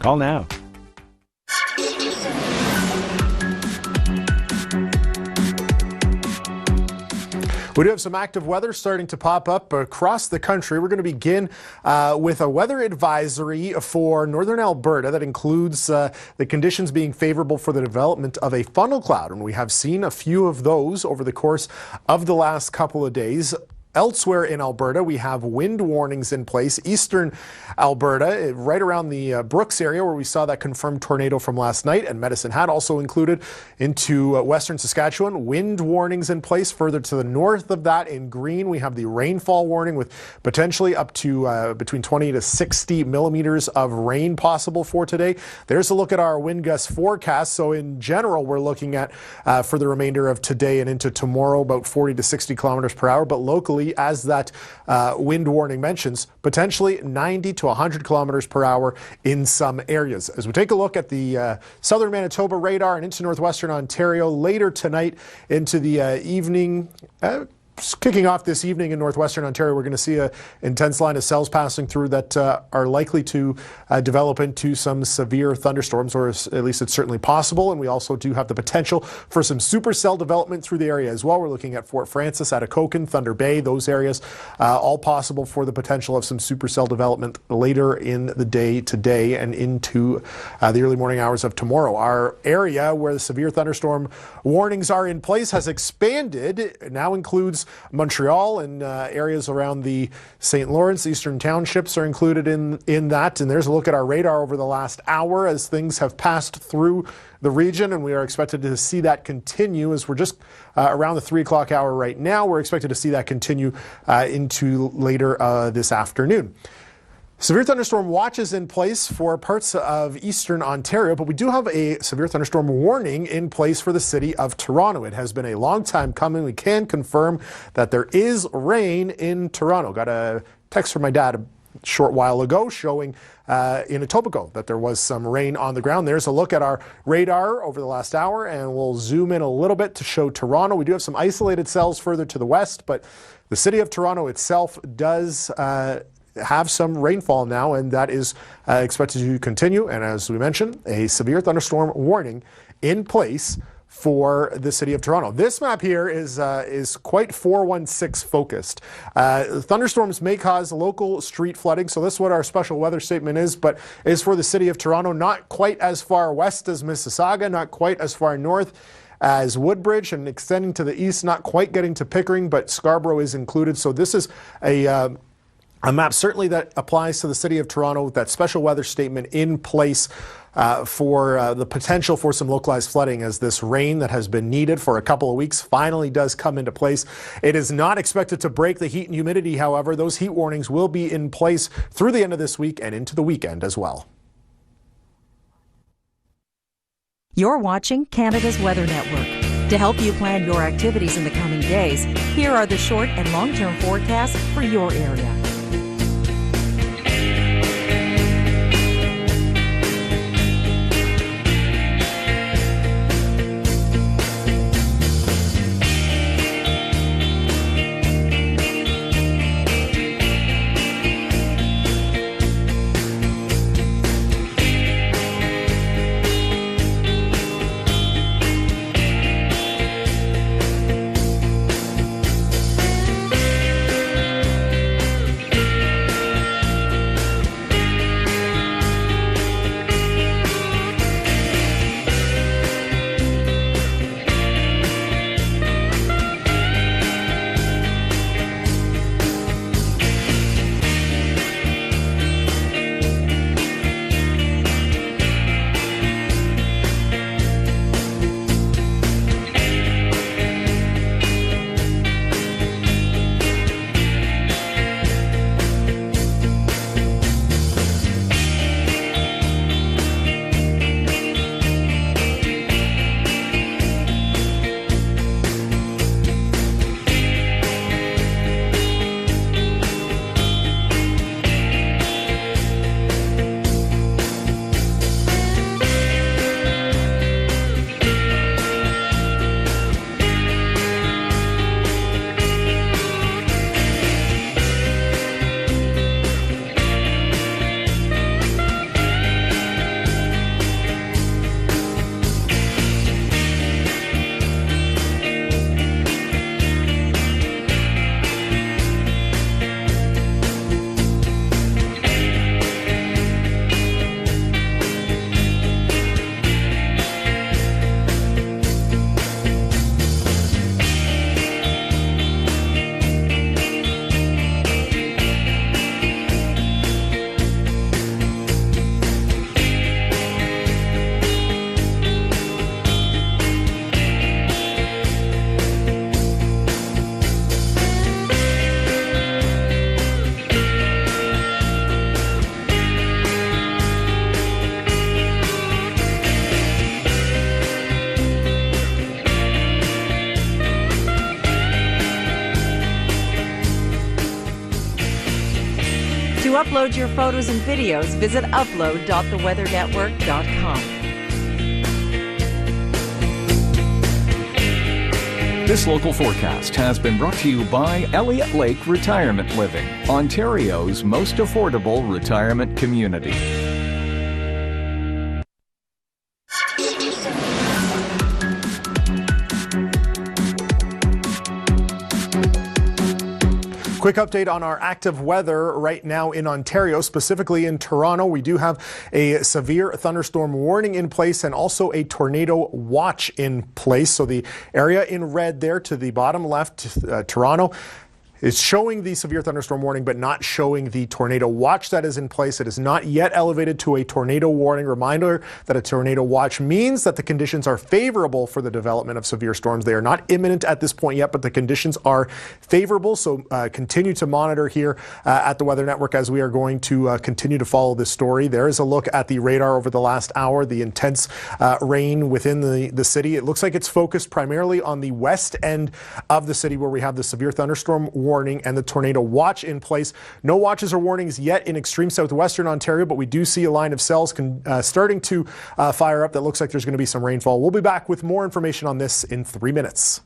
Call now. We do have some active weather starting to pop up across the country. We're going to begin with a weather advisory for northern Alberta that includes the conditions being favorable for the development of a funnel cloud. And we have seen a few of those over the course of the last couple of days. Elsewhere in Alberta, we have wind warnings in place. Eastern Alberta, right around the Brooks area where we saw that confirmed tornado from last night, and Medicine Hat also included into western Saskatchewan. Wind warnings in place. Further to the north of that in green, we have the rainfall warning with potentially up to between 20 to 60 millimeters of rain possible for today. There's a look at our wind gust forecast. So in general, we're looking at for the remainder of today and into tomorrow about 40 to 60 kilometers per hour, but locally, as that wind warning mentions, potentially 90 to 100 kilometers per hour in some areas. As we take a look at the southern Manitoba radar and into northwestern Ontario later tonight into the evening, kicking off this evening in northwestern Ontario, we're going to see an intense line of cells passing through that are likely to develop into some severe thunderstorms, or at least it's certainly possible. And we also do have the potential for some supercell development through the area as well. We're looking at Fort Francis, Atikokan, Thunder Bay, those areas, all possible for the potential of some supercell development later in the day today and into the early morning hours of tomorrow. Our area where the severe thunderstorm warnings are in place has expanded. It now includes Montreal and areas around the St. Lawrence. Eastern townships are included in that. And there's a look at our radar over the last hour as things have passed through the region, and we are expected to see that continue as we're just around the 3 o'clock hour right now. We're expected to see that continue into later this afternoon. Severe thunderstorm watches in place for parts of eastern Ontario, but we do have a severe thunderstorm warning in place for the city of Toronto. It has been a long time coming. We can confirm that there is rain in Toronto. Got a text from my dad a short while ago showing in Etobicoke that there was some rain on the ground. There's a look at our radar over the last hour, and we'll zoom in a little bit to show Toronto. We do have some isolated cells further to the west, but the city of Toronto itself does have some rainfall now, and that is expected to continue. And as we mentioned, a severe thunderstorm warning in place for the city of Toronto. This map here is quite 416 focused. Thunderstorms may cause local street flooding, so this is what our special weather statement is, but is for the city of Toronto, not quite as far west as Mississauga, not quite as far north as Woodbridge, and extending to the east, not quite getting to Pickering, but Scarborough is included. So this is a map certainly that applies to the city of Toronto, with that special weather statement in place for the potential for some localized flooding as this rain that has been needed for a couple of weeks finally does come into place. It is not expected to break the heat and humidity, however. Those heat warnings will be in place through the end of this week and into the weekend as well. You're watching Canada's Weather Network. To help you plan your activities in the coming days, here are the short and long-term forecasts for your area. upload your photos and videos, visit upload.theweathernetwork.com. This local forecast has been brought to you by Elliott Lake Retirement Living, Ontario's most affordable retirement community. Quick update on our active weather right now in Ontario, specifically in Toronto. We do have a severe thunderstorm warning in place and also a tornado watch in place. So the area in red there to the bottom left, Toronto, is showing the severe thunderstorm warning, but not showing the tornado watch that is in place. It is not yet elevated to a tornado warning. Reminder that a tornado watch means that the conditions are favorable for the development of severe storms. They are not imminent at this point yet, but the conditions are favorable. So continue to monitor here at the Weather Network as we are going to continue to follow this story. There is a look at the radar over the last hour, the intense rain within the city. It looks like it's focused primarily on the west end of the city where we have the severe thunderstorm warning and the tornado watch in place. No watches or warnings yet in extreme southwestern Ontario, but we do see a line of cells starting to fire up that looks like there's going to be some rainfall. We'll be back with more information on this in 3 minutes.